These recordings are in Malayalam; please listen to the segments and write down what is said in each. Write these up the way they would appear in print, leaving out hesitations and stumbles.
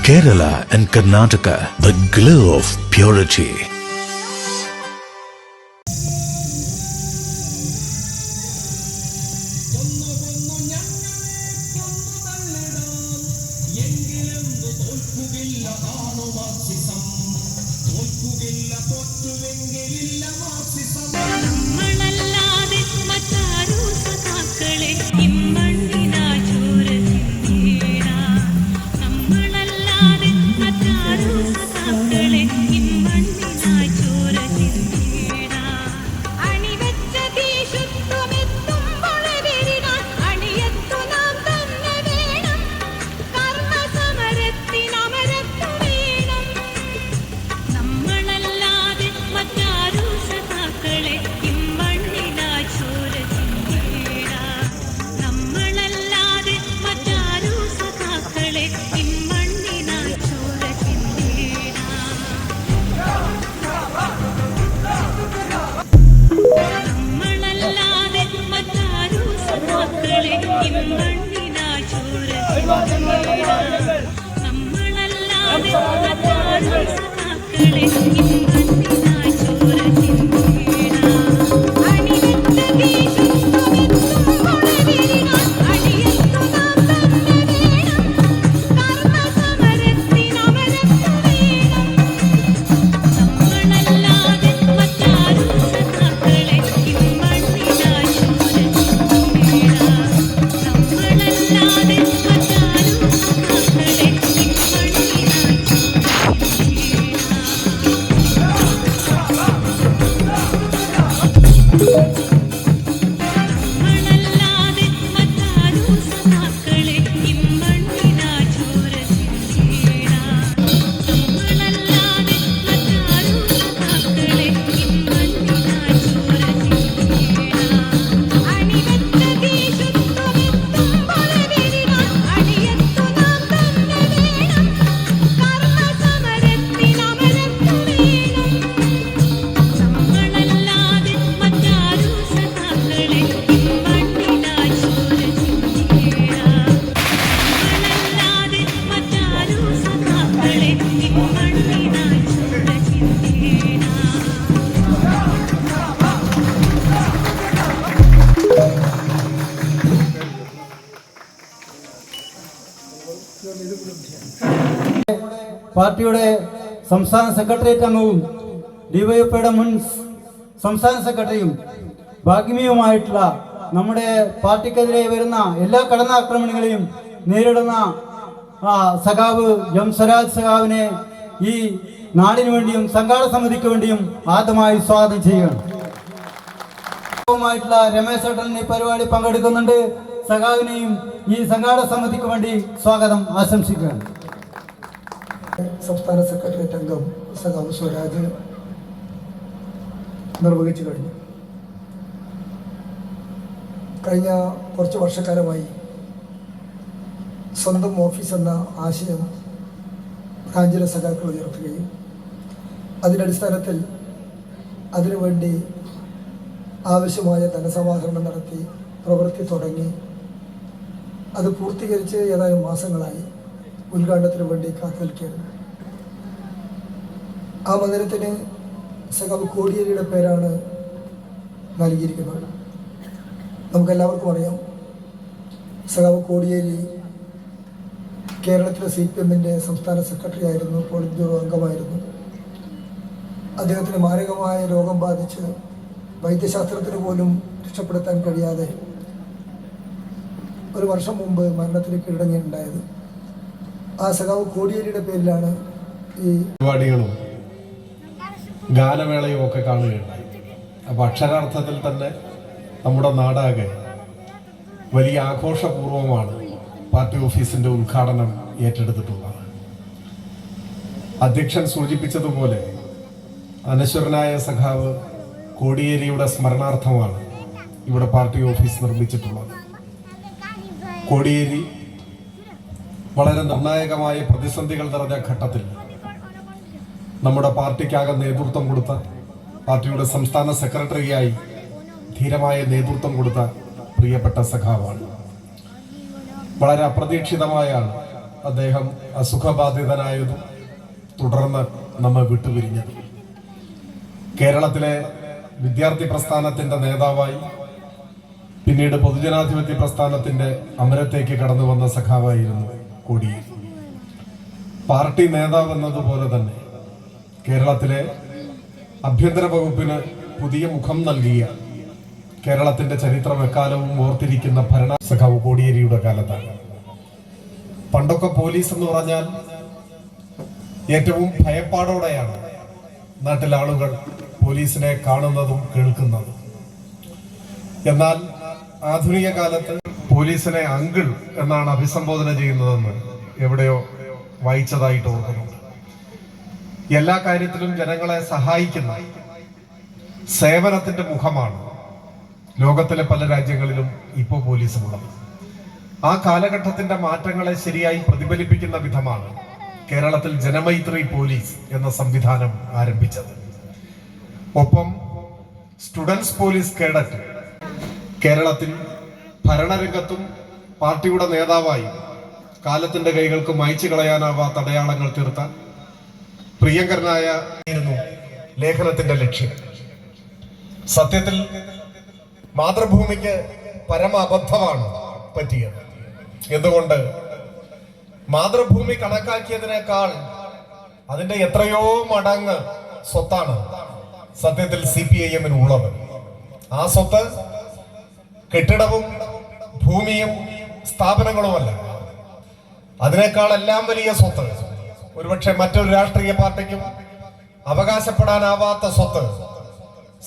Kerala and Karnataka, the glow of purity. പാർട്ടിയുടെ സംസ്ഥാന സെക്രട്ടേറിയറ്റ് അംഗവും ഡിവൈഎഫ്ഐയുടെ മുൻ സംസ്ഥാന സെക്രട്ടറിയും ഭാഗ്യമിയുമായിട്ടുള്ള നമ്മുടെ പാർട്ടിക്കെതിരെ വരുന്ന എല്ലാ കടന്നാക്രമണങ്ങളെയും നേരിടുന്ന സഖാവ് എം സ്വരാജ് സഖാവിനെ ഈ നാടിനു വേണ്ടിയും സംഘാടക സമിതിക്ക് വേണ്ടിയും ആദ്യമായി സ്വാഗതം ചെയ്യുകയാണ്. രമേശ് ചേട്ടൻ ഈ പരിപാടി പങ്കെടുക്കുന്നുണ്ട്. സഖാവിനെയും ഈ സംഘാടക സമിതിക്ക് വേണ്ടി സ്വാഗതം ആശംസിക്കുകയാണ്. സംസ്ഥാന സെക്രട്ടേറിയറ്റ് അംഗം സഖാവ് സ്വരാജ് നിർവഹിച്ചു കഴിഞ്ഞു. കഴിഞ്ഞ കുറച്ച് വർഷക്കാലമായി സ്വന്തം ഓഫീസ് എന്ന ആശയം ബ്രാഞ്ചിലെ സഖാക്കൾ ഉയർത്തുകയും അതിൻ്റെ അടിസ്ഥാനത്തിൽ അതിനുവേണ്ടി ആവശ്യമായ ധനസമാഹരണം നടത്തി പ്രവൃത്തി തുടങ്ങി അത് പൂർത്തീകരിച്ച് ഏതാനും മാസങ്ങളായി ഉദ്ഘാടനത്തിന് വേണ്ടി കാത്തിരിക്കുകയായിരുന്നു. ആ മന്ദിരത്തിന് സഖാവ് കോടിയേരിയുടെ പേരാണ് നൽകിയിരിക്കുന്നത്. നമുക്കെല്ലാവർക്കും അറിയാം, സഖാവ് കോടിയേരി കേരളത്തിലെ CPM-ൻ്റെ സംസ്ഥാന സെക്രട്ടറി ആയിരുന്നു, പോളിറ്റ് ബ്യൂറോ അംഗമായിരുന്നു. അദ്ദേഹത്തിന് മാരകമായ രോഗം ബാധിച്ച് വൈദ്യശാസ്ത്രത്തിന് പോലും രക്ഷപ്പെടുത്താൻ കഴിയാതെ ഒരു വർഷം മുമ്പ് മരണത്തിന് കീഴടങ്ങിയിട്ടുണ്ടായത്. ആ സഖാവ് കോടിയേരിയുടെ പേരിലാണ് ഈ പരിപാടികളും ഗാനമേളയും ഒക്കെ കാണുകയുണ്ടായി. അപ്പോൾ അക്ഷരാർത്ഥത്തിൽ തന്നെ നമ്മുടെ നാടാകെ വലിയ ആഘോഷപൂർവമാണ് പാർട്ടി ഓഫീസിൻ്റെ ഉദ്ഘാടനം ഏറ്റെടുത്തിട്ടുള്ളത്. അധ്യക്ഷൻ സൂചിപ്പിച്ചതുപോലെ അനശ്വരനായ സഖാവ് കോടിയേരിയുടെ സ്മരണാർത്ഥമാണ് ഇവിടെ പാർട്ടി ഓഫീസ് നിർമ്മിച്ചിട്ടുള്ളത്. കോടിയേരി വളരെ നിർണായകമായ പ്രതിസന്ധികൾ നിറഞ്ഞ ഘട്ടത്തിൽ നമ്മുടെ പാർട്ടിക്കാകെ നേതൃത്വം കൊടുത്ത, പാർട്ടിയുടെ സംസ്ഥാന സെക്രട്ടറിയായി ധീരമായ നേതൃത്വം കൊടുത്ത പ്രിയപ്പെട്ട സഖാവാണ്. വളരെ അപ്രതീക്ഷിതമായാണ് അദ്ദേഹം അസുഖബാധിതനായതും തുടർന്ന് നമ്മെ വിട്ടുപിരിഞ്ഞത്. കേരളത്തിലെ വിദ്യാർത്ഥി പ്രസ്ഥാനത്തിന്റെ നേതാവായി പിന്നീട് പൊതുജനാധിപത്യ പ്രസ്ഥാനത്തിന്റെ അമരത്തേക്ക് കടന്നു വന്ന സഖാവായിരുന്നു കോടിയേരി. പാർട്ടി നേതാവ് എന്നതുപോലെ തന്നെ കേരളത്തിലെ ആഭ്യന്തര വകുപ്പിന് പുതിയ മുഖം നൽകിയ കേരളത്തിന്റെ ചരിത്രം എക്കാലവും ഓർത്തിരിക്കുന്ന ഭരണ സഖാവ് കോടിയേരിയുടെ കാലത്താണ്. പണ്ടൊക്കെ പോലീസ് എന്ന് പറഞ്ഞാൽ ഏറ്റവും ഭയപ്പാടോടെയാണ് നാട്ടിലെ ആളുകൾ പോലീസിനെ കാണുന്നതും കേൾക്കുന്നതും. എന്നാൽ ആധുനിക കാലത്ത് പോലീസിനെ അങ്കിൾ എന്നാണ് അഭിസംബോധന ചെയ്യുന്നതെന്ന് എവിടെയോ വായിച്ചതായിട്ട് ഓർക്കുന്നുണ്ട്. എല്ലാ കാര്യത്തിലും ജനങ്ങളെ സഹായിക്കുന്ന സേവനത്തിന്റെ മുഖമാണ് ലോകത്തിലെ പല രാജ്യങ്ങളിലും ഇപ്പോൾ പോലീസുള്ളത്. ആ കാലഘട്ടത്തിന്റെ മാറ്റങ്ങളെ ശരിയായി പ്രതിഫലിപ്പിക്കുന്ന വിധമാണ് കേരളത്തിൽ ജനമൈത്രി പോലീസ് എന്ന സംവിധാനം ആരംഭിച്ചത്. ഒപ്പം സ്റ്റുഡൻസ് പോലീസ് കേഡറ്റ് കേരളത്തിൽ ഭരണരംഗത്തും പാർട്ടിയുടെ നേതാവായി കാലത്തിന്റെ കൈകൾക്ക് മായ്ച്ചു കളയാനാവാത്ത അടയാളങ്ങൾ തീർത്ത പ്രിയങ്കരനായ ലേഖനത്തിന്റെ ലക്ഷ്യം. സത്യത്തിൽ മാതൃഭൂമിക്ക് പരമ അബദ്ധമാണ് പറ്റിയത്. എന്തുകൊണ്ട്? മാതൃഭൂമി കണക്കാക്കിയതിനേക്കാൾ അതിന്റെ എത്രയോ മടങ്ങ് സ്വത്താണ് സത്യത്തിൽ CPIM ഉള്ളത്. ആ സ്വത്ത് കെട്ടിടവും ഭൂമിയും സ്ഥാപനങ്ങളുമല്ല, അതിനേക്കാളെല്ലാം വലിയ സ്വത്ത്, ഒരുപക്ഷെ മറ്റൊരു രാഷ്ട്രീയ പാർട്ടിക്കും അവകാശപ്പെടാനാവാത്ത സ്വത്ത്,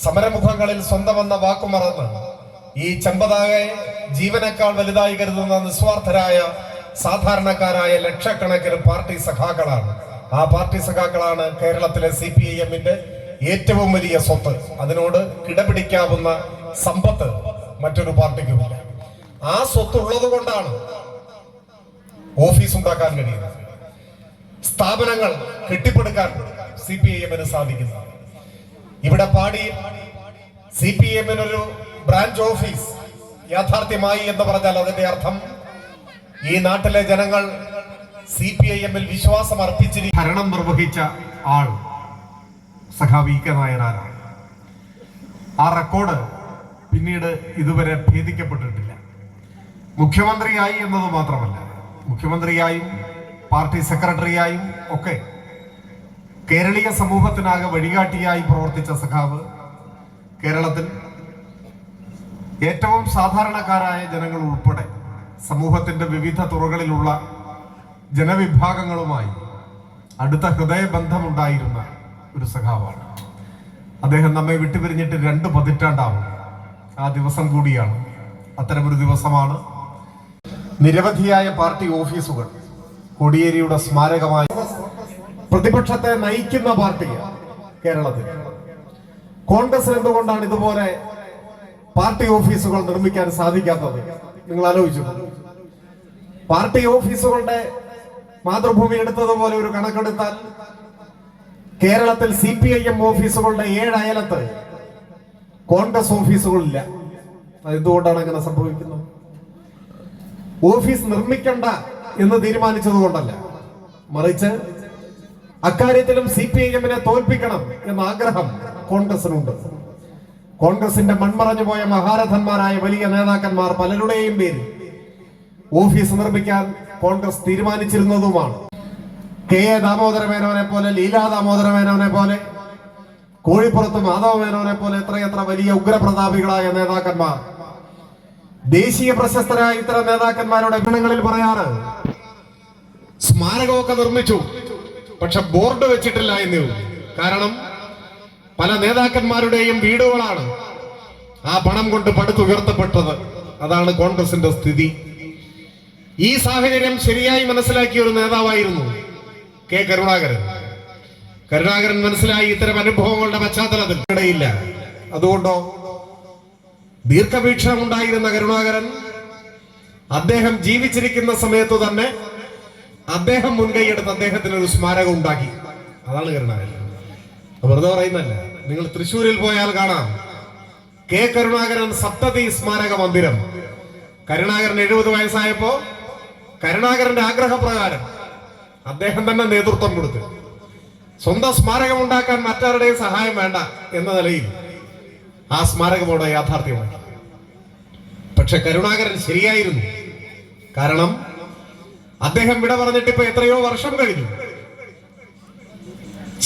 സമരമുഖങ്ങളിൽ സ്വന്തമെന്ന വാക്കുമറന്ന് ഈ ചെമ്പതാകെ ജീവനേക്കാൾ വലുതായി കരുതുന്ന നിസ്വാർത്ഥരായ സാധാരണക്കാരായ ലക്ഷക്കണക്കിന് പാർട്ടി സഖാക്കളാണ്. ആ പാർട്ടി സഖാക്കളാണ് കേരളത്തിലെ CPIMന്റെ ഏറ്റവും വലിയ സ്വത്ത്. അതിനോട് കിടപിടിക്കാവുന്ന സമ്പത്ത് മറ്റൊരു പാർട്ടിക്കുമില്ല. ആ സ്വത്ത് ഉള്ളത് കൊണ്ടാണ് ഓഫീസ് ഉണ്ടാക്കാൻ കഴിയുന്നത്, സ്ഥാപനങ്ങൾ കെട്ടിപ്പടുക്കാൻ CPIMന് സാധിക്കുന്നത്. ഇവിടെ പാടി CPIMനൊരു ബ്രാഞ്ച് ഓഫീസ് യാഥാർത്ഥ്യമായി എന്ന് പറഞ്ഞാൽ അതിന്റെ അർത്ഥം ഈ നാട്ടിലെ ജനങ്ങൾ CPIMൽ വിശ്വാസം അർപ്പിച്ചിരിക്കും. ഭരണം നിർവഹിച്ച ആൾ സഖാവ് E.K. നായനാരാണ്. ആ റെക്കോർഡ് പിന്നീട് ഇതുവരെ ഭേദിക്കപ്പെട്ടിട്ടില്ല. മുഖ്യമന്ത്രിയായി എന്നത് മാത്രമല്ല, മുഖ്യമന്ത്രിയായും പാർട്ടി സെക്രട്ടറിയായും ഒക്കെ കേരളീയ സമൂഹത്തിനാകെ വഴികാട്ടിയായി പ്രവർത്തിച്ച സഖാവ് കേരളത്തിൽ ഏറ്റവും സാധാരണക്കാരായ ജനങ്ങൾ ഉൾപ്പെടെ സമൂഹത്തിന്റെ വിവിധ തുറകളിലുള്ള ജനവിഭാഗങ്ങളുമായി അടുത്ത ഹൃദയബന്ധമുണ്ടായിരുന്ന ഒരു സഖാവാണ്. അദ്ദേഹം നമ്മെ വിട്ടുപിരിഞ്ഞിട്ട് 2 പതിറ്റാണ്ടാവും. ആ ദിവസം കൂടിയാണ്, അത്തരമൊരു ദിവസമാണ്. നിരവധിയായ പാർട്ടി ഓഫീസുകൾ കോടിയേരിയുടെ സ്മാരകമായി പ്രതിപക്ഷത്തെ നയിക്കുന്ന പാർട്ടിയാണ് കേരളത്തിൽ. കോൺഗ്രസ് എന്തുകൊണ്ടാണ് ഇതുപോലെ പാർട്ടി ഓഫീസുകൾ നിർമ്മിക്കാൻ സാധിക്കാത്തത്? നിങ്ങൾ ആലോചിച്ചു. പാർട്ടി ഓഫീസുകളുടെ മാതൃഭൂമി എടുത്തതുപോലെ ഒരു കണക്കെടുത്താൽ കേരളത്തിൽ CPIM ഓഫീസുകളുടെ 7 അയലത്ത് കോൺഗ്രസ് ഓഫീസുകളില്ല. എന്തുകൊണ്ടാണ് അങ്ങനെ സംഭവിക്കുന്നത്? ഓഫീസ് നിർമ്മിക്കണ്ട എന്ന് തീരുമാനിച്ചത് കൊണ്ടല്ല, മറിച്ച് അക്കാര്യത്തിലും CPIMനെ തോൽപ്പിക്കണം എന്ന ആഗ്രഹം കോൺഗ്രസിനുണ്ട്. കോൺഗ്രസിന്റെ മൺമറഞ്ഞു പോയ മഹാരഥന്മാരായ വലിയ നേതാക്കന്മാർ പലരുടെയും പേരിൽ ഓഫീസ് നിർമ്മിക്കാൻ കോൺഗ്രസ് തീരുമാനിച്ചിരുന്നതുമാണ്. KA ദാമോദര മേനോനെ പോലെ, ലീലാ ദാമോദര മേനോനെ പോലെ, കോഴിപ്പുറത്ത് മാധവ മേനോനെ പോലെ എത്രയെത്ര വലിയ ഉഗ്രപ്രതാപികളായ നേതാക്കന്മാർ, ദേശീയ പ്രശസ്തരായ ഇത്തരം നേതാക്കന്മാരുടെ ഗണങ്ങളിൽ പറയാറ് സ്മാരകമൊക്കെ നിർമ്മിച്ചു, പക്ഷെ ബോർഡ് വെച്ചിട്ടില്ല എന്നേ. കാരണം പല നേതാക്കന്മാരുടെയും വീടുകളാണ് ആ പണം കൊണ്ട് പടുത്തുയർത്തപ്പെട്ടത്. അതാണ് കോൺഗ്രസിന്റെ സ്ഥിതി. ഈ സാഹചര്യം ശരിയായി മനസ്സിലാക്കിയ ഒരു നേതാവായിരുന്നു K. കരുണാകരൻ. കരുണാകരൻ മനസ്സിലായി ഇത്തരം അനുഭവങ്ങളുടെ പശ്ചാത്തലത്തിൽ ഇടയില്ല. അതുകൊണ്ടോ ദീർഘവീക്ഷണം ഉണ്ടായിരുന്ന കരുണാകരൻ അദ്ദേഹം ജീവിച്ചിരിക്കുന്ന സമയത്ത് തന്നെ അദ്ദേഹം മുൻകൈയെടുത്ത് അദ്ദേഹത്തിന് ഒരു സ്മാരകം ഉണ്ടാക്കി. അതാണ് കരുണാകരൻ. വെറുതെ പറയുന്നല്ല. നിങ്ങൾ തൃശ്ശൂരിൽ പോയാൽ കാണാം K. കരുണാകരൻ സപ്തതി സ്മാരക മന്ദിരം. കരുണാകരൻ 70 വയസ്സായപ്പോ കരുണാകരന്റെ ആഗ്രഹപ്രകാരം അദ്ദേഹം തന്നെ നേതൃത്വം കൊടുത്ത് സ്വന്തം സ്മാരകം ഉണ്ടാക്കാൻ മറ്റാരുടെയും സഹായം വേണ്ട എന്ന നിലയിൽ ആ സ്മാരകം അവിടെ യാഥാർത്ഥ്യമാക്കി. പക്ഷെ കരുണാകരൻ ശരിയായിരുന്നു. കാരണം അദ്ദേഹം വിട പറഞ്ഞിട്ട് ഇപ്പൊ എത്രയോ വർഷം കഴിഞ്ഞു.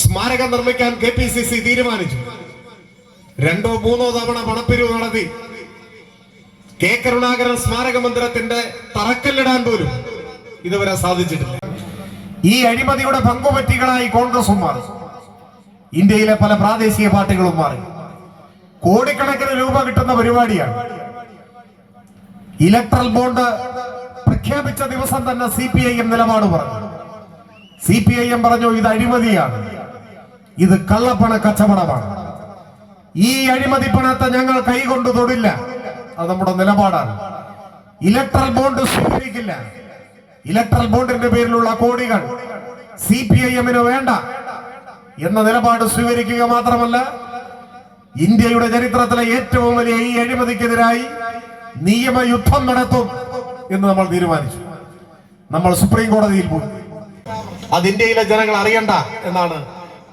സ്മാരകം നിർമ്മിക്കാൻ KPCC തീരുമാനിച്ചു. 2 or 3 തവണ പണപ്പിരിവ് നടത്തി. കെ കരുണാകരൻ സ്മാരക മന്ദിരത്തിന്റെ തറക്കല്ലിടാൻ പോലും ഇതുവരെ സാധിച്ചിട്ടില്ല. ഈ അഴിമതിയുടെ പങ്കുപറ്റികളായി കോൺഗ്രസും മാറി, ഇന്ത്യയിലെ പല പ്രാദേശിക പാർട്ടികളും മാറി. കോടിക്കണക്കിന് രൂപ കിട്ടുന്ന പരിപാടിയാണ്. ഇലക്ട്രൽ ബോണ്ട് പ്രഖ്യാപിച്ച ദിവസം തന്നെ CPIM നിലപാട് പറഞ്ഞു. CPIM പറഞ്ഞു ഇത് അഴിമതിയാണ്, ഇത് കള്ളപ്പണ കച്ചവടമാണ്. ഈ അഴിമതി പണത്തെ ഞങ്ങൾ കൈകൊണ്ട് തൊടില്ല, അത് നമ്മുടെ നിലപാടാണ്. ഇലക്ട്രൽ ബോണ്ട് സ്വീകരിക്കില്ല. ഇലക്ട്രൽ ബോണ്ടിന്റെ പേരിലുള്ള കോടികൾ CPIM-ന് വേണ്ട എന്ന നിലപാട് സ്വീകരിക്കുക മാത്രമല്ല, ഇന്ത്യയുടെ ചരിത്രത്തിലെ ഏറ്റവും വലിയ ഈ അഴിമതിക്കെതിരായി നിയമയുദ്ധം നടത്തും എന്ന് നമ്മൾ തീരുമാനിച്ചു. നമ്മൾ സുപ്രീം കോടതിയിൽ പോയി. അത് ഇന്ത്യയിലെ ജനങ്ങൾ അറിയണ്ട എന്നാണ്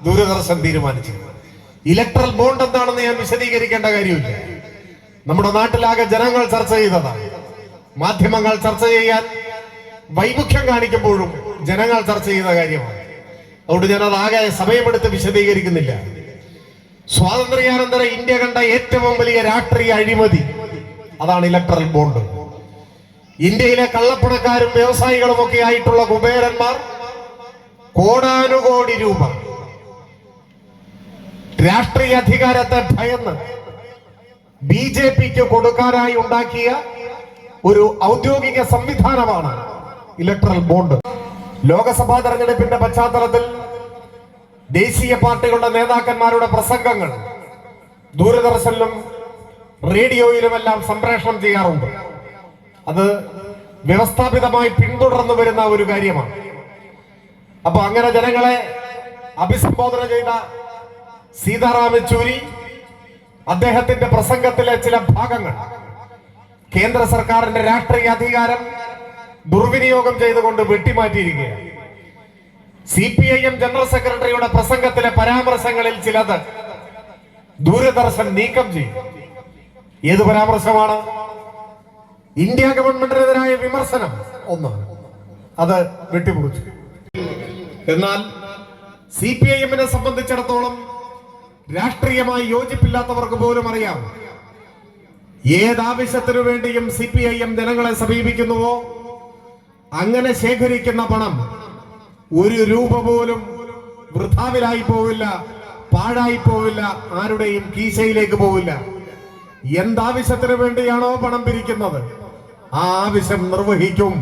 ദൂരദർശൻ തീരുമാനിച്ചത്. ഇലക്ട്രൽ ബോണ്ട് എന്താണെന്ന് ഞാൻ വിശദീകരിക്കേണ്ട കാര്യമില്ല. നമ്മുടെ നാട്ടിലാകെ ജനങ്ങൾ ചർച്ച ചെയ്തതാണ്. മാധ്യമങ്ങൾ ചർച്ച ചെയ്യാൻ വൈമുഖ്യം കാണിക്കുമ്പോഴും ജനങ്ങൾ ചർച്ച ചെയ്ത കാര്യമാണ്. അതുകൊണ്ട് ഞാൻ അതാകെ സമയമെടുത്ത് വിശദീകരിക്കുന്നില്ല. സ്വാതന്ത്ര്യാനന്തര ഇന്ത്യ കണ്ട ഏറ്റവും വലിയ രാഷ്ട്രീയ അഴിമതി അതാണ് ഇലക്ട്രൽ ബോണ്ട്. ഇന്ത്യയിലെ കള്ളപ്പണക്കാരും വ്യവസായികളും ഒക്കെ ആയിട്ടുള്ള കുബേരന്മാർ കോടാനുകോടി രൂപ രാഷ്ട്രീയ അധികാരത്തെ ഭയന്ന് BJPക്ക് കൊടുക്കാനായി ഉണ്ടാക്കിയ ഒരു ഔദ്യോഗിക സംവിധാനമാണ് ഇലക്ട്രൽ ബോണ്ട്. ലോക്സഭാ തെരഞ്ഞെടുപ്പിന്റെ പശ്ചാത്തലത്തിൽ ദേശീയ പാർട്ടികളുടെ നേതാക്കന്മാരുടെ പ്രസംഗങ്ങൾ ദൂരദർശനിലും റേഡിയോയിലുമെല്ലാം സംപ്രേഷണം ചെയ്യാറുണ്ട്. അത് വ്യവസ്ഥാപിതമായി പിന്തുടർന്നു വരുന്ന ഒരു കാര്യമാണ്. അപ്പൊ അങ്ങനെ ജനങ്ങളെ അഭിസംബോധന ചെയ്ത സീതാറാം യെച്ചൂരി അദ്ദേഹത്തിന്റെ പ്രസംഗത്തിലെ ചില ഭാഗങ്ങൾ കേന്ദ്ര സർക്കാരിന്റെ രാഷ്ട്രീയ അധികാരം ദുർവിനിയോഗം ചെയ്തുകൊണ്ട് വെട്ടിമാറ്റിയിരിക്കുകയാണ്. CPIM ജനറൽ സെക്രട്ടറിയുടെ പ്രസംഗത്തിലെ പരാമർശങ്ങളിൽ ചിലത് ദൂരദർശൻ നീക്കം ചെയ്യും. ഏത് പരാമർശമാണ്? ഇന്ത്യ ഗവൺമെന്റിനെതിരായ വിമർശനം ഒന്ന്, അത് വെട്ടിമുറിച്ചു. എന്നാൽ CPIM-നെ സംബന്ധിച്ചിടത്തോളം രാഷ്ട്രീയമായി യോജിപ്പില്ലാത്തവർക്ക് പോലും അറിയാം, ഏതാവശ്യത്തിനു വേണ്ടിയും CPIM ജനങ്ങളെ സമീപിക്കുന്നുവോ അങ്ങനെ ശേഖരിക്കുന്ന പണം 1 രൂപ പോലും വൃഥാവിലായി പോവില്ല, പാഴായി പോവില്ല, ആരുടെയും കീശയിലേക്ക് പോവില്ല. എന്താവശ്യത്തിന് വേണ്ടിയാണോ പണം പിരിക്കുന്നത് ആ ആവശ്യം നിർവഹിക്കും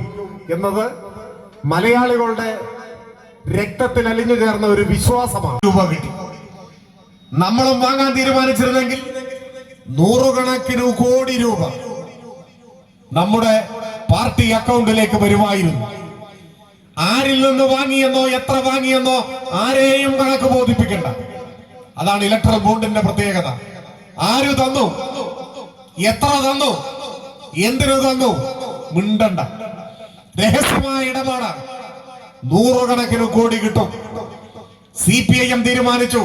എന്നത് മലയാളികളുടെ രക്തത്തിൽ അലിഞ്ഞു ചേർന്ന ഒരു വിശ്വാസമാണ്. രൂപ കിട്ടി. നമ്മളും വാങ്ങാൻ തീരുമാനിച്ചിരുന്നെങ്കിൽ 100 കണക്കിന് കോടി രൂപ നമ്മുടെ പാർട്ടി അക്കൗണ്ടിലേക്ക് വരുമായിരുന്നു. ആരിൽ നിന്ന് വാങ്ങിയെന്നോ എത്ര വാങ്ങിയെന്നോ ആരെയും കണക്ക് ബോധിപ്പിക്കണ്ട. അതാണ് ഇലക്ട്രൽ ബോണ്ടിന്റെ പ്രത്യേകത. ആര് തന്നു, എത്ര തന്നു, എന്തിനു തന്നു, മിണ്ടണ്ട. രഹസ്യമായ ഇടപാടാണ്. 100 കണക്കിന് കോടി കിട്ടും. CPIM തീരുമാനിച്ചു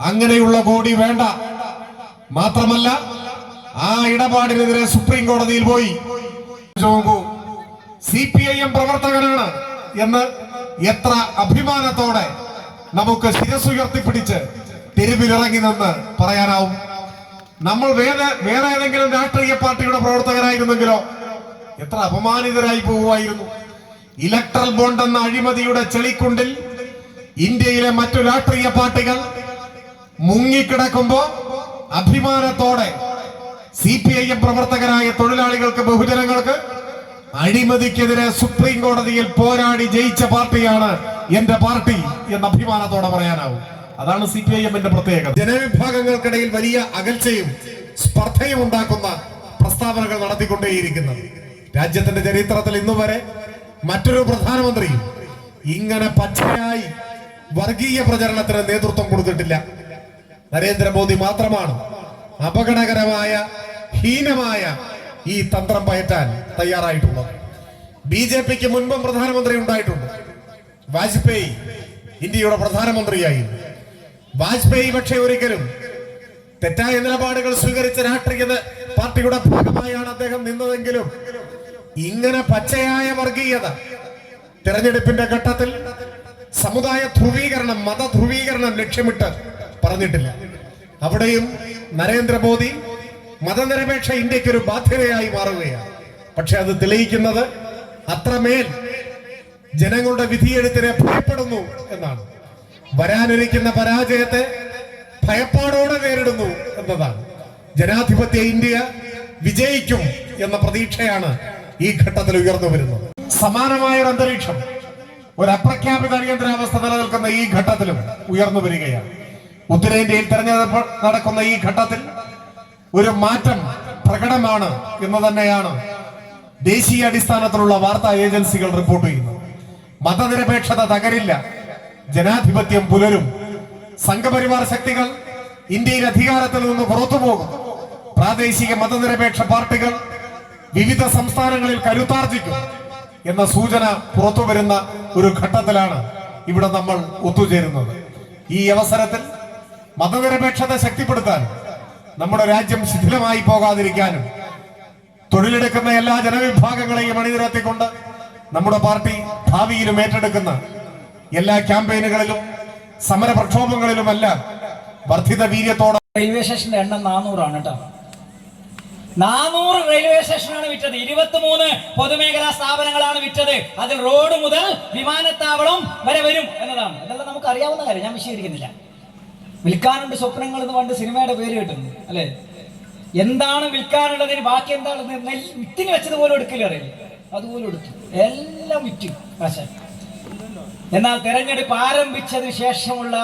അങ്ങനെയുള്ള കോടി വേണ്ട. മാത്രമല്ല ആ ഇടപാടിനെതിരെ സുപ്രീം കോടതിയിൽ പോയി. CPIM പ്രവർത്തകനാണ് എന്ന് എത്ര അഭിമാനത്തോടെ നമുക്ക് ശിരസുയർത്തിപ്പിടിച്ച് തെരുവിലിറങ്ങി നിന്ന് പറയാനാവും. നമ്മൾ വേറെ ഏതെങ്കിലും രാഷ്ട്രീയ പാർട്ടിയുടെ പ്രവർത്തകരായിരുന്നെങ്കിലോ എത്ര അപമാനിതരായി പോവുമായിരുന്നു. ഇലക്ട്രൽ ബോണ്ട് എന്ന അഴിമതിയുടെ ചെളിക്കുണ്ടിൽ ഇന്ത്യയിലെ മറ്റു രാഷ്ട്രീയ പാർട്ടികൾ മുങ്ങിക്കിടക്കുമ്പോ അഭിമാനത്തോടെ CPIM പ്രവർത്തകരായ തൊഴിലാളികൾക്ക്, ബഹുജനങ്ങൾക്ക് അഴിമതിക്കെതിരെ സുപ്രീം കോടതിയിൽ പോരാടി ജയിച്ച പാർട്ടിയാണ് എന്റെ പാർട്ടി എന്ന അഭിമാനത്തോടെ പറയാനാവും. അതാണ് CPIM-ന്റെ പ്രത്യേകത. ജനവിഭാഗങ്ങൾക്കിടയിൽ വലിയ അകൽച്ചയും സ്പർദ്ധയും ഉണ്ടാക്കുന്ന പ്രസ്താവനകൾ നടത്തിക്കൊണ്ടേയിരിക്കുന്നത്. രാജ്യത്തിന്റെ ചരിത്രത്തിൽ ഇന്നുവരെ മറ്റൊരു പ്രധാനമന്ത്രിയും ഇങ്ങനെ പച്ചയായി വർഗീയ പ്രചരണത്തിന് നേതൃത്വം കൊടുത്തിട്ടില്ല. നരേന്ദ്രമോദി മാത്രമാണ് അപകടകരമായ, ഹീനമായ ഈ തന്ത്രം പയറ്റാൻ തയ്യാറായിട്ടുള്ളത്. BJPക്ക് മുൻപും പ്രധാനമന്ത്രി ഉണ്ടായിട്ടുണ്ട്. വാജ്പേയി ഇന്ത്യയുടെ പ്രധാനമന്ത്രിയായിരുന്നു. വാജ്പേയി പക്ഷേ ഒരിക്കലും തെറ്റായ നിലപാടുകൾ സ്വീകരിച്ച രാഷ്ട്രീയ പാർട്ടിയുടെ ഭാഗമായാണ് അദ്ദേഹം നിന്നതെങ്കിലും ഇങ്ങനെ പച്ചയായ വർഗീയത തെരഞ്ഞെടുപ്പിന്റെ ഘട്ടത്തിൽ സമുദായ ധ്രുവീകരണം, മത ധ്രുവീകരണം ലക്ഷ്യമിട്ട് പറഞ്ഞിട്ടില്ല. അവിടെയും നരേന്ദ്രമോദി മതനിരപേക്ഷ ഇന്ത്യക്ക് ഒരു ബാധ്യതയായി മാറുകയാണ്. പക്ഷെ അത് തെളിയിക്കുന്നത് അത്രമേൽ ജനങ്ങളുടെ വിധിയെഴുത്തിനെ ഭയപ്പെടുന്നു എന്നാണ്. വരാനിരിക്കുന്ന പരാജയത്തെ ഭയപ്പാടോടെ നേരിടുന്നു എന്നതാണ്. ജനാധിപത്യ ഇന്ത്യ വിജയിക്കും എന്ന പ്രതീക്ഷയാണ് ഈ ഘട്ടത്തിൽ ഉയർന്നു വരുന്നത്. സമാനമായ ഒരു അന്തരീക്ഷം, ഒരു അപ്രഖ്യാപിത അടിയന്തരാവസ്ഥ നിലനിൽക്കുന്ന ഈ ഘട്ടത്തിലും ഉയർന്നു വരികയാണ്. ഉത്തരേന്ത്യയിൽ തെരഞ്ഞെടുപ്പ് നടക്കുന്ന ഈ ഘട്ടത്തിൽ ഒരു മാറ്റം പ്രകടമാണ് എന്ന് തന്നെയാണ് ദേശീയ അടിസ്ഥാനത്തിലുള്ള വാർത്താ ഏജൻസികൾ റിപ്പോർട്ട് ചെയ്യുന്നത്. മതനിരപേക്ഷത തകരില്ല, ജനാധിപത്യം പുലരും. സംഘപരിവാർ ശക്തികൾ ഇന്ത്യയിൽ അധികാരത്തിൽ നിന്ന് പുറത്തുപോകും. പ്രാദേശിക മതനിരപേക്ഷ പാർട്ടികൾ വിവിധ സംസ്ഥാനങ്ങളിൽ കരുത്താർജിക്കും എന്ന സൂചന പുറത്തു വരുന്ന ഒരു ഘട്ടത്തിലാണ് ഇവിടെ നമ്മൾ ഒത്തുചേരുന്നത്. ഈ അവസരത്തിൽ മതനിരപേക്ഷത ശക്തിപ്പെടുത്താൻ, നമ്മുടെ രാജ്യം ശിഥിലമായി പോകാതിരിക്കാനും, തൊഴിലെടുക്കുന്ന എല്ലാ ജനവിഭാഗങ്ങളെയും അണിനിരത്തിക്കൊണ്ട് നമ്മുടെ പാർട്ടി ഭാവിയിലും ഏറ്റെടുക്കുന്ന എല്ലാ ക്യാമ്പയിനുകളിലും സമര പ്രക്ഷോഭങ്ങളിലുമെല്ലാം വർദ്ധിത വീര്യത്തോടെ. റെയിൽവേ സ്റ്റേഷന്റെ എണ്ണം 400 ആണ് കേട്ടോ. 400 റെയിൽവേ സ്റ്റേഷനാണ് വിറ്റത്. 23 പൊതുമേഖലാ സ്ഥാപനങ്ങളാണ് വിറ്റത്. അതിൽ റോഡ് മുതൽ വിമാനത്താവളം വരെ വരും എന്നതാണ്. ഇതെല്ലാം നമുക്ക് അറിയാവുന്ന കാര്യം, ഞാൻ വിശദീകരിക്കുന്നില്ല. വിൽക്കാനുണ്ട് സ്വപ്നങ്ങൾ എന്ന് പണ്ട് സിനിമയുടെ പേര് കിട്ടുന്നു അല്ലെ. എന്താണ് വിൽക്കാനുള്ളതിന്, ബാക്കി എന്താണ് വിത്തിന് വെച്ചതുപോലെ എടുക്കില്ല, അറിയില്ല, അതുപോലെ എടുത്തു, എല്ലാം വിറ്റു കാശ്. എന്നാൽ തെരഞ്ഞെടുപ്പ് ആരംഭിച്ചതിന് ശേഷമുള്ള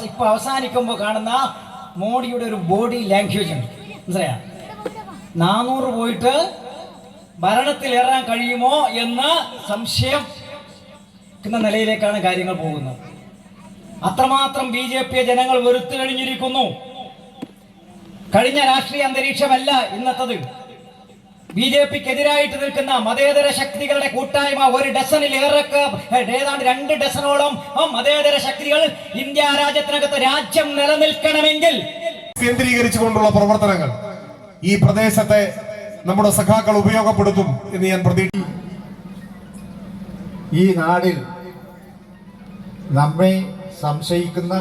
ഇപ്പൊ അവസാനിക്കുമ്പോൾ കാണുന്ന മോഡിയുടെ ഒരു ബോഡി ലാംഗ്വേജ് ഉണ്ട്, മനസ്സിലായ? 400 പോയിട്ട് ഭരണത്തിൽ ഏറാൻ കഴിയുമോ എന്ന സംശയം നിലയിലേക്കാണ് കാര്യങ്ങൾ പോകുന്നത്. അത്രമാത്രം BJP ജനങ്ങൾ വെറുത്തു കഴിഞ്ഞിരിക്കുന്നു. കഴിഞ്ഞ രാഷ്ട്രീയ അന്തരീക്ഷമല്ല ഇന്നത്തത്. BJPക്കെതിരായിട്ട് നിൽക്കുന്ന മതേതര ശക്തികളുടെ കൂട്ടായ്മ, ഒരു ഡസനിലേറെ, ഏതാണ്ട് 2 ഡസനോളം മതേതര ശക്തികൾ ഇന്ത്യ രാജ്യത്തിനകത്ത് രാജ്യം നിലനിൽക്കണമെങ്കിൽ കേന്ദ്രീകരിച്ചുകൊണ്ടുള്ള പ്രവർത്തനങ്ങൾ ഈ പ്രദേശത്തെ നമ്മുടെ സഖാക്കൾ ഉപയോഗപ്പെടുത്തും എന്ന് ഞാൻ പ്രതീക്ഷിക്കുന്നു. ഈ നാടിൽ നമ്മെ സംശയിക്കുന്ന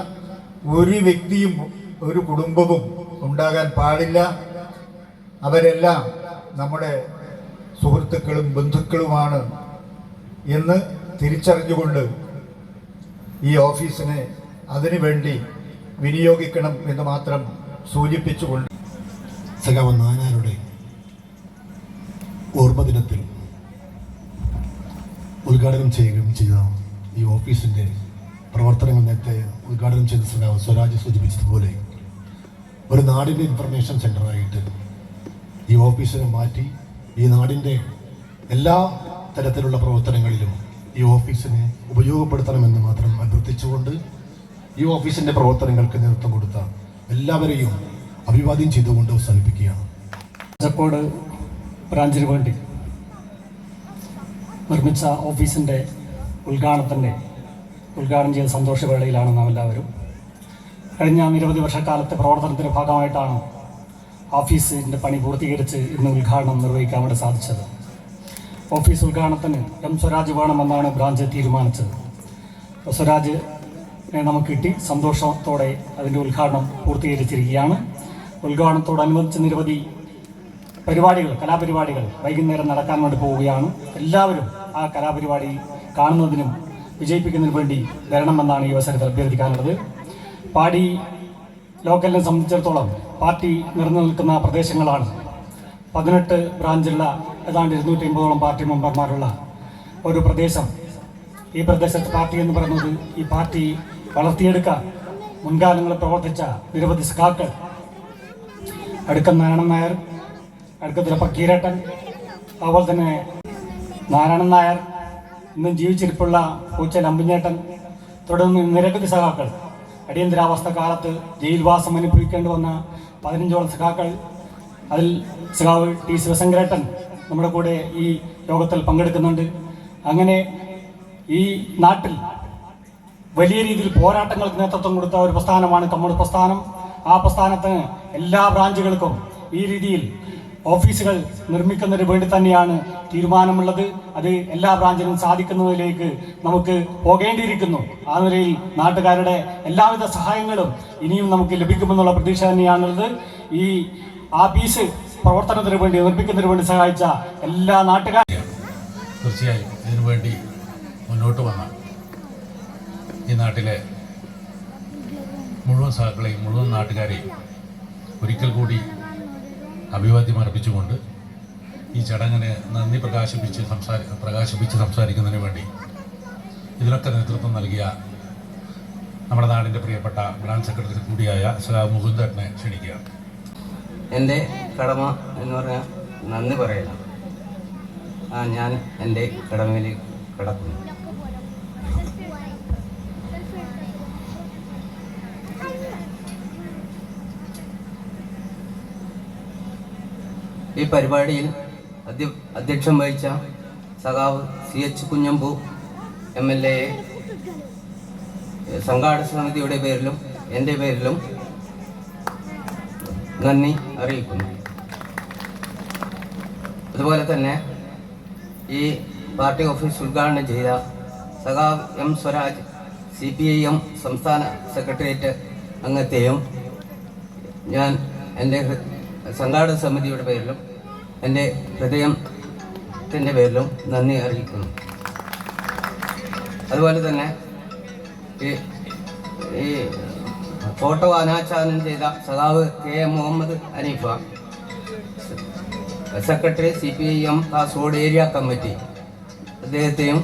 ഒരു വ്യക്തിയും ഒരു കുടുംബവും ഉണ്ടാകാൻ പാടില്ല. അവരെല്ലാം നമ്മുടെ സുഹൃത്തുക്കളും ബന്ധുക്കളുമാണ് എന്ന് തിരിച്ചറിഞ്ഞുകൊണ്ട് ഈ ഓഫീസിനെ അതിനുവേണ്ടി വിനിയോഗിക്കണം എന്ന് മാത്രം സൂചിപ്പിച്ചുകൊണ്ട് സഖാവ് നായനാരുടെ ഓർമ്മദിനത്തിൽ ഉദ്ഘാടനം ചെയ്യുകയും ചെയ്ത ഈ ഓഫീസിൻ്റെ പ്രവർത്തനങ്ങൾ നേരത്തെ ഉദ്ഘാടനം ചെയ്ത സഖാവ് സ്വരാജ് സൂചിപ്പിച്ചതുപോലെ ഒരു നാടിൻ്റെ ഇൻഫർമേഷൻ സെൻ്ററായിട്ട് ഈ ഓഫീസിനെ മാറ്റി ഈ നാടിൻ്റെ എല്ലാ തരത്തിലുള്ള പ്രവർത്തനങ്ങളിലും ഈ ഓഫീസിനെ ഉപയോഗപ്പെടുത്തണമെന്ന് മാത്രം അഭ്യർത്ഥിച്ചുകൊണ്ട് ഈ ഓഫീസിൻ്റെ പ്രവർത്തനങ്ങൾക്ക് നേതൃത്വം കൊടുത്ത എല്ലാവരെയും അഭിവാദ്യം ചെയ്തുകൊണ്ട് അവസാനിപ്പിക്കുകയാണ്. കോഴിക്കോട് ബ്രാഞ്ചിന് വേണ്ടി നിർമ്മിച്ച ഓഫീസിൻ്റെ ഉദ്ഘാടനം ചെയ്ത സന്തോഷവേളയിലാണ് നാം എല്ലാവരും. കഴിഞ്ഞ നിരവധി വർഷക്കാലത്തെ പ്രവർത്തനത്തിൻ്റെ ഭാഗമായിട്ടാണ് ഓഫീസിൻ്റെ പണി പൂർത്തീകരിച്ച് ഇന്ന് ഉദ്ഘാടനം നിർവഹിക്കാൻ വേണ്ടി സാധിച്ചത്. ഓഫീസ് ഉദ്ഘാടനത്തിന് സ്വരാജ് വേണമെന്നാണ് ബ്രാഞ്ച് തീരുമാനിച്ചത്. സ്വരാജിനെ നമുക്ക് കിട്ടി. സന്തോഷത്തോടെ അതിൻ്റെ ഉദ്ഘാടനം പൂർത്തീകരിച്ചിരിക്കുകയാണ്. ഉദ്ഘാടനത്തോടനുബന്ധിച്ച് നിരവധി കലാപരിപാടികൾ വൈകുന്നേരം നടക്കാൻ വേണ്ടി പോവുകയാണ്. എല്ലാവരും ആ കലാപരിപാടി കാണുന്നതിനും വിജയിപ്പിക്കുന്നതിനും വേണ്ടി വരണമെന്നാണ് ഈ അവസരത്തിൽ അഭ്യർത്ഥിക്കാനുള്ളത്. പാടി ലോക്കലിനെ സംബന്ധിച്ചിടത്തോളം പാർട്ടി നിലനിൽക്കുന്ന പ്രദേശങ്ങളാണ്. 18 ബ്രാഞ്ചുള്ള ഏതാണ്ട് 250ഓളം പാർട്ടി മെമ്പർമാരുള്ള ഒരു പ്രദേശം. ഈ പ്രദേശത്തെ പാർട്ടി എന്ന് പറയുന്നത് ഈ പാർട്ടി വളർത്തിയെടുക്കാൻ മുൻകാലങ്ങളിൽ പ്രവർത്തിച്ച നിരവധി സഖാക്കൾ, അടുക്കം നാരായണൻ നായർ, അടുക്കത്തിലെ പക്കീരേട്ടൻ, അതുപോലെ തന്നെ നാരായണൻ നായർ, ഇന്നും ജീവിച്ചിരിപ്പുള്ള പൂച്ചൽ അമ്പിഞ്ഞേട്ടൻ, തുടർന്ന് നിരവധി സഖാക്കൾ, അടിയന്തരാവസ്ഥ കാലത്ത് ജയിൽവാസം അനുഭവിക്കേണ്ടി വന്ന 15ഓളം സഖാക്കൾ, അതിൽ സഖാവ് ടി ശിവശങ്കരേട്ടൻ നമ്മുടെ കൂടെ ഈ യോഗത്തിൽ പങ്കെടുക്കുന്നുണ്ട്. അങ്ങനെ ഈ നാട്ടിൽ വലിയ രീതിയിൽ പോരാട്ടങ്ങൾക്ക് നേതൃത്വം കൊടുത്ത ഒരു പ്രസ്ഥാനമാണ് കമ്മ്യൂണിസ്റ്റ് പ്രസ്ഥാനം. ആ പ്രസ്ഥാനത്തിന് എല്ലാ ബ്രാഞ്ചുകൾക്കും ഈ രീതിയിൽ ഓഫീസുകൾ നിർമ്മിക്കുന്നതിന് വേണ്ടി തന്നെയാണ് തീരുമാനമുള്ളത്. അത് എല്ലാ ബ്രാഞ്ചിനും സാധിക്കുന്നതിലേക്ക് നമുക്ക് പോകേണ്ടിയിരിക്കുന്നു. ആ നിലയിൽ നാട്ടുകാരുടെ എല്ലാവിധ സഹായങ്ങളും ഇനിയും നമുക്ക് ലഭിക്കുമെന്നുള്ള പ്രതീക്ഷ തന്നെയാണുള്ളത്. ഈ ആഫീസ് പ്രവർത്തനത്തിന് വേണ്ടി നിർമ്മിക്കുന്നതിന് വേണ്ടി സഹായിച്ച എല്ലാ നാട്ടുകാരും തീർച്ചയായും ഇതിനുവേണ്ടി മുന്നോട്ട് വന്ന ഈ നാട്ടിലെ മുഴുവൻ സഹകളെയും മുഴുവൻ നാട്ടുകാരെയും ഒരിക്കൽ കൂടി അഭിവാദ്യം അർപ്പിച്ചുകൊണ്ട് ഈ ചടങ്ങിന് നന്ദി പ്രകാശിപ്പിച്ച് സംസാരിക്കുന്നതിന് വേണ്ടി ഇതിനൊക്കെ നേതൃത്വം നൽകിയ നമ്മുടെ നാടിൻ്റെ പ്രിയപ്പെട്ട ബ്രാഞ്ച് സെക്രട്ടറി കൂടിയായ സഖാവ് മുകുന്ദേട്ടനെ ക്ഷണിക്കുകയാണ്. എൻ്റെ കടമ എന്ന് പറഞ്ഞാൽ നന്ദി പറയണം. ഞാൻ എൻ്റെ കടമയിൽ കിടക്കുന്നു. ഈ പരിപാടിയിൽ അധ്യക്ഷം വഹിച്ച സഖാവ് CH കുഞ്ഞമ്പു MLA സംഘാടക സമിതിയുടെ പേരിലും എൻ്റെ പേരിലും നന്ദി അറിയിക്കുന്നു. അതുപോലെ തന്നെ ഈ പാർട്ടി ഓഫീസ് ഉദ്ഘാടനം ചെയ്ത സഖാവ് M സ്വരാജ് CPIM സംസ്ഥാന സെക്രട്ടേറിയറ്റ് അംഗത്തെയും ഞാൻ എൻ്റെ സംഘാടക സമിതിയുടെ പേരിലും എൻ്റെ ഹൃദയത്തിൻ്റെ പേരിലും നന്ദി അറിയിക്കുന്നു. അതുപോലെ തന്നെ ഈ ഫോട്ടോ അനാച്ഛാദനം ചെയ്ത സഖാവ് KM Muhammad Haneefa secretary CPIM Kasaragod area committee അദ്ദേഹത്തെയും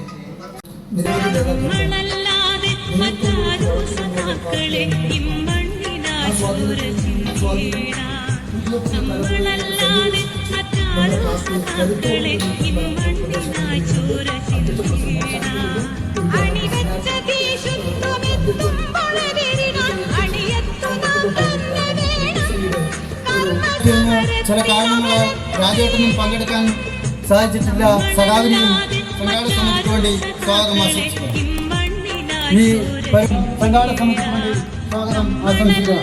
ചില കാരണങ്ങളാൽ രാജേട്ടനും പങ്കെടുക്കാൻ സാധിച്ചിട്ടില്ല. സഖാവിനെയും സംഘാടക സമിതിക്ക് വേണ്ടി സ്വാഗതം ആശംസിക്കുന്നു. ഈ സംഘാടക സമിതിക്ക് വേണ്ടി സ്വാഗതം ആശംസിക്കുക.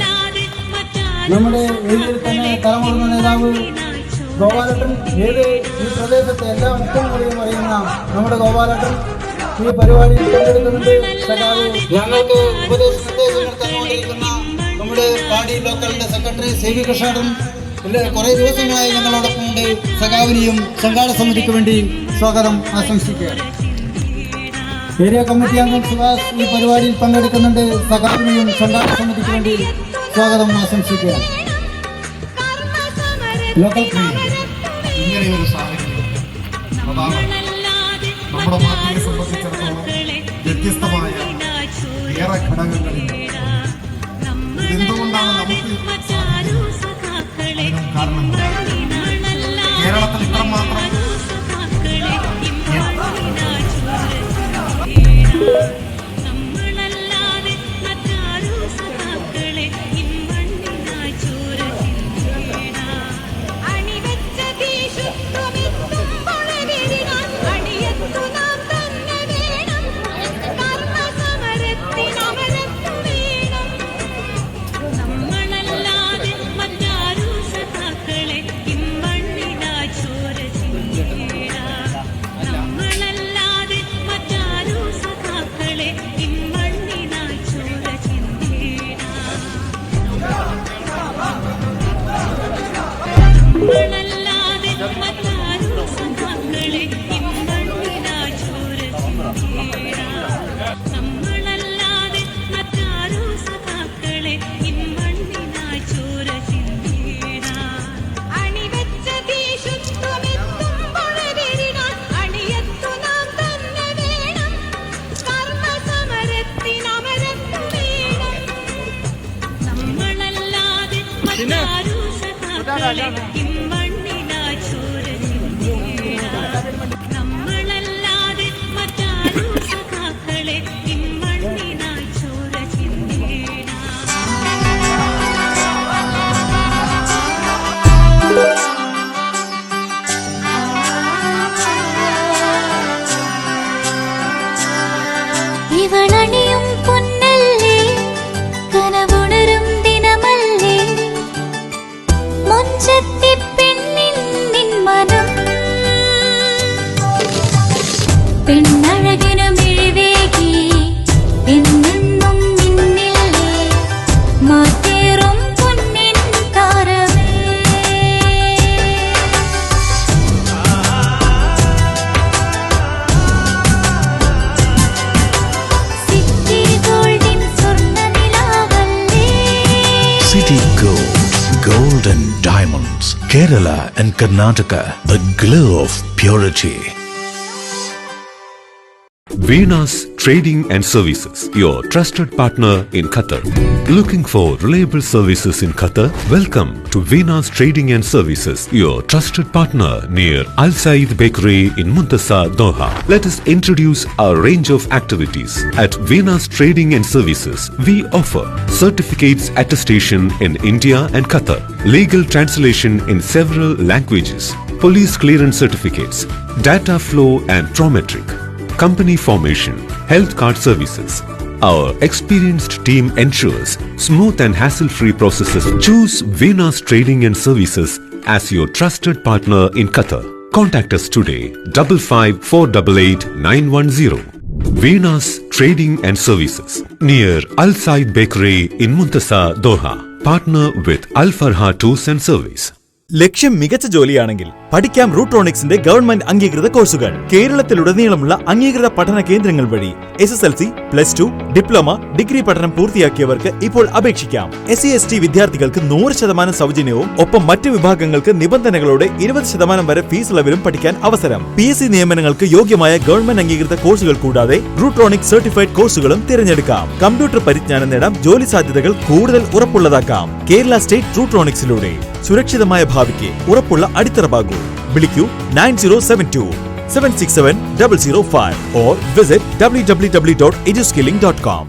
നമ്മുടെ ഏരിയയിൽ തന്നെ തലമുറന്ന നേതാവ് ഗോപാലട്ടൻ, ഈ പ്രദേശത്തെ എല്ലാ മുഖ്യമന്ത്രിയും അറിയുന്ന നമ്മുടെ ഗോപാലട്ടൻ ഈ പരിപാടിയിൽ പങ്കെടുക്കുന്നുണ്ട്. സഖാവ് ഞങ്ങൾക്ക് ഉപദേശ നിർദ്ദേശങ്ങൾ തന്നുകൊണ്ടിരിക്കുന്ന നമ്മുടെ പാർട്ടി ലോക്കലിന്റെ സെക്രട്ടറി CV കൃഷ്ണൻ കുറേ ദിവസങ്ങളായി ഞങ്ങളോടൊപ്പം ഉണ്ട്. സഖാവിനെയും സംഘാടക സമിതിക്ക് വേണ്ടി സ്വാഗതം ആശംസിക്കുകയാണ്. ഏരിയ കമ്മിറ്റി അംഗം സുഭാഷ് ഈ പരിപാടിയിൽ പങ്കെടുക്കുന്നുണ്ട്. സഖാവിനെയും സംഘാടക സമിതിക്ക് വേണ്ടി സ്വാഗതം ആശംസിക്കുകയാണ്. ലോക്കൽ ഇങ്ങനെയൊരു സാഹചര്യം അതാണ് നമ്മുടെ പാർട്ടിയെ സംബന്ധിച്ചിടത്തോളം വ്യത്യസ്തമായ ഏറെ ഘടകങ്ങളിൽ എന്തുകൊണ്ടാണ് നമുക്ക് കാരണം കേരളത്തിൽ ഇത്രമാത്രം ഇവളണിയും പൊന്നല്ലേ കനവുണരും ദിനമല്ലേ മുഞ്ചത്തി പെണ്ണിൻ നിൻ മനം പെണ്ണഴകിനു മിഴിവേകി എന്നെന്നും നിന്നില്ലേ മാറ്റേറും പൊന്നിൻ താരമേ സിറ്റി ഗോൾഡിൻ സ്വർണ്ണനിലാവല്ലേ City Gold, Gold and Diamonds, Kerala and Karnataka, the glow of purity. Venus Trading and Services, your trusted partner in Qatar. Looking for reliable services in Qatar? Welcome to Venus Trading and Services, your trusted partner near Al Said Bakery in Muntasa, Doha. Let us introduce our range of activities. At Venus Trading and Services, we offer certificates attestation in India and Qatar, legal translation in several languages, police clearance certificates, data flow and prometric, company formation, health card services. Our experienced team ensures smooth and hassle-free processes. Choose Venus Trading and Services as your trusted partner in Qatar. Contact us today 55488910. Venus Trading and Services near Al Said Bakery in Muntasa, Doha. Partner with Al Farha Tours and Service. ലക്ഷ്യം മികച്ച ജോലിയാണെങ്കിൽ പഠിക്കാം റൂട്രോണിക്സിന്റെ ഗവൺമെന്റ് അംഗീകൃത കോഴ്സുകൾ. കേരളത്തിലുടനീളമുള്ള അംഗീകൃത പഠന കേന്ദ്രങ്ങൾ വഴി SSLC, +2, ഡിപ്ലോമ, ഡിഗ്രി പഠനം പൂർത്തിയാക്കിയവർക്ക് ഇപ്പോൾ അപേക്ഷിക്കാം. SC/ST വിദ്യാർത്ഥികൾക്ക് 100% സൗജന്യവും ഒപ്പം മറ്റ് വിഭാഗങ്ങൾക്ക് നിബന്ധനകളോടെ 20% വരെ ഫീസ് ഇളവിലും പഠിക്കാൻ അവസരം. PSC നിയമനങ്ങൾക്ക് യോഗ്യമായ ഗവൺമെന്റ് അംഗീകൃത കോഴ്സുകൾ കൂടാതെ റൂട്രോണിക്സ് സർട്ടിഫൈഡ് കോഴ്സുകളും തിരഞ്ഞെടുക്കാം. കമ്പ്യൂട്ടർ പരിജ്ഞാനം നേടാം, ജോലി സാധ്യതകൾ കൂടുതൽ ഉറപ്പുള്ളതാക്കാം. കേരള സ്റ്റേറ്റ് റൂട്രോണിക്സിലൂടെ സുരക്ഷിതമായ ഭാവിക്ക് ഉറപ്പുള്ള അടിത്തറ. വിളിക്കൂ 9072 767 005 or visit www.eduskilling.com.